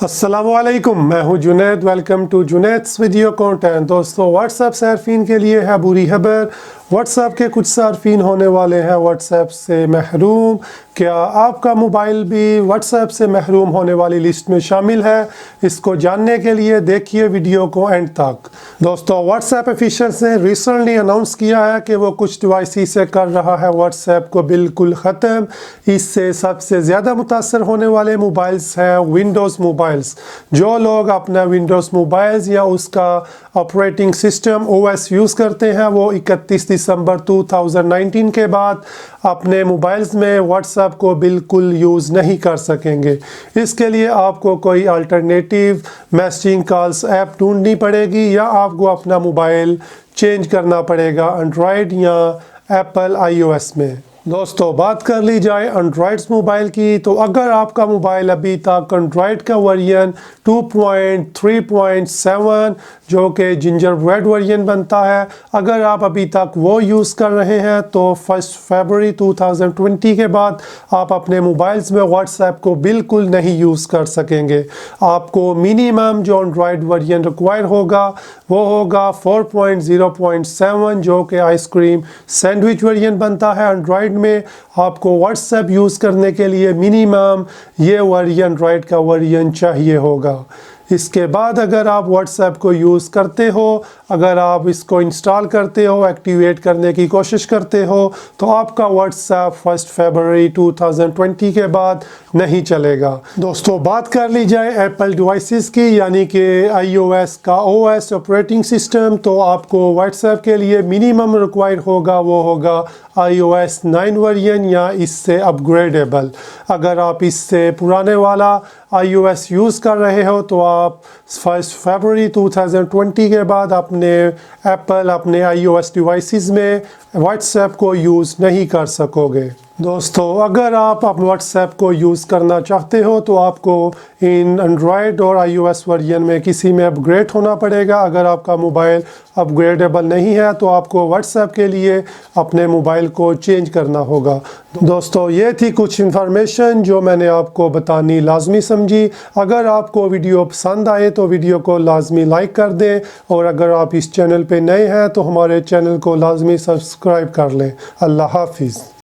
अस्सलाम वालेकुम, मैं हूं Junaid. Welcome to Junaid's video content. दोस्तों, व्हाट्सएप सार्फिन के लिए है बुरी खबर। व्हाट्सएप के कुछ सार्फिन होने वाले हैं व्हाट्सएप से महरूम। क्या आपका मोबाइल भी व्हाट्सएप से महरूम होने वाली लिस्ट में शामिल है? इसको जानने के लिए देखिए वीडियो को एंड तक। दोस्तों, व्हाट्सएप ऑफिशियल्स ने रिसेंटली अनाउंस किया है कि वो कुछ डिवाइस से कर रहा है व्हाट्सएप को बिल्कुल ख़त्म। इससे सबसे ज़्यादा मुतासर होने वाले मोबाइल्स हैं विंडोज़ मोबाइल्स। जो लोग अपना विंडोज़ मोबाइल्स या उसका ऑपरेटिंग सिस्टम OS यूज़ करते हैं, वो 31 दिसंबर 2019 के बाद अपने मोबाइल्स में व्हाट्सएप को बिल्कुल यूज़ नहीं कर सकेंगे। इसके लिए आपको कोई अल्टरनेटिव मैसेजिंग कॉल्स ऐप ढूंढनी पड़ेगी या आपको अपना मोबाइल चेंज करना पड़ेगा एंड्रॉयड या एप्पल iOS में। दोस्तों, बात कर ली जाए एंड्रॉयड्स मोबाइल की, तो अगर आपका मोबाइल अभी तक एंड्रॉयड का वर्जन 2.3.7 जो कि जिंजर ब्रेड वर्जन बनता है, अगर आप अभी तक वो यूज़ कर रहे हैं तो 1 फरवरी 2020 के बाद आप अपने मोबाइल्स में व्हाट्सएप को बिल्कुल नहीं यूज़ कर सकेंगे। आपको मिनिमम जो एंड्रॉयड वर्जन रिक्वायर होगा वो होगा 4.0.7 जो कि आइसक्रीम सैंडविच वर्जन बनता है एंड्रॉयड में। आपको व्हाट्सएप यूज़ करने के लिए मिनिमम ये वर्जन एंड्रॉयड का वर्जन चाहिए होगा। इसके बाद अगर आप व्हाट्सएप को यूज़ करते हो, अगर आप इसको इंस्टॉल करते हो, एक्टिवेट करने की कोशिश करते हो, तो आपका व्हाट्सएप 1 फरवरी 2020 के बाद नहीं चलेगा। दोस्तों, बात कर ली जाए एप्पल डिवाइसेस की, यानी कि iOS का OS ऑपरेटिंग सिस्टम, तो आपको व्हाट्सएप के लिए मिनिमम रिक्वायर्ड होगा वो होगा iOS 9 वर्जन या इससे अपग्रेडेबल। अगर आप इससे पुराने वाला iOS यूज़ कर रहे हो तो आप 1 फरवरी 2020 के बाद अपने iOS डिवाइसेस में व्हाट्सएप को यूज़ नहीं कर सकोगे। दोस्तों, अगर आप व्हाट्सएप को यूज़ करना चाहते हो तो आपको इन एंड्रॉयड और iOS वर्जन में किसी में अपग्रेड होना पड़ेगा। अगर आपका मोबाइल अपग्रेडेबल नहीं है तो आपको व्हाट्सएप के लिए अपने मोबाइल को चेंज करना होगा। दोस्तों, ये थी कुछ इन्फॉर्मेशन जो मैंने आपको बतानी लाजमी समझी। अगर आपको वीडियो पसंद आए तो वीडियो को लाजमी लाइक कर दें, और अगर आप इस चैनल पे नए हैं तो हमारे चैनल को लाजमी सब्सक्राइब कर लें। अल्लाह हाफिज़।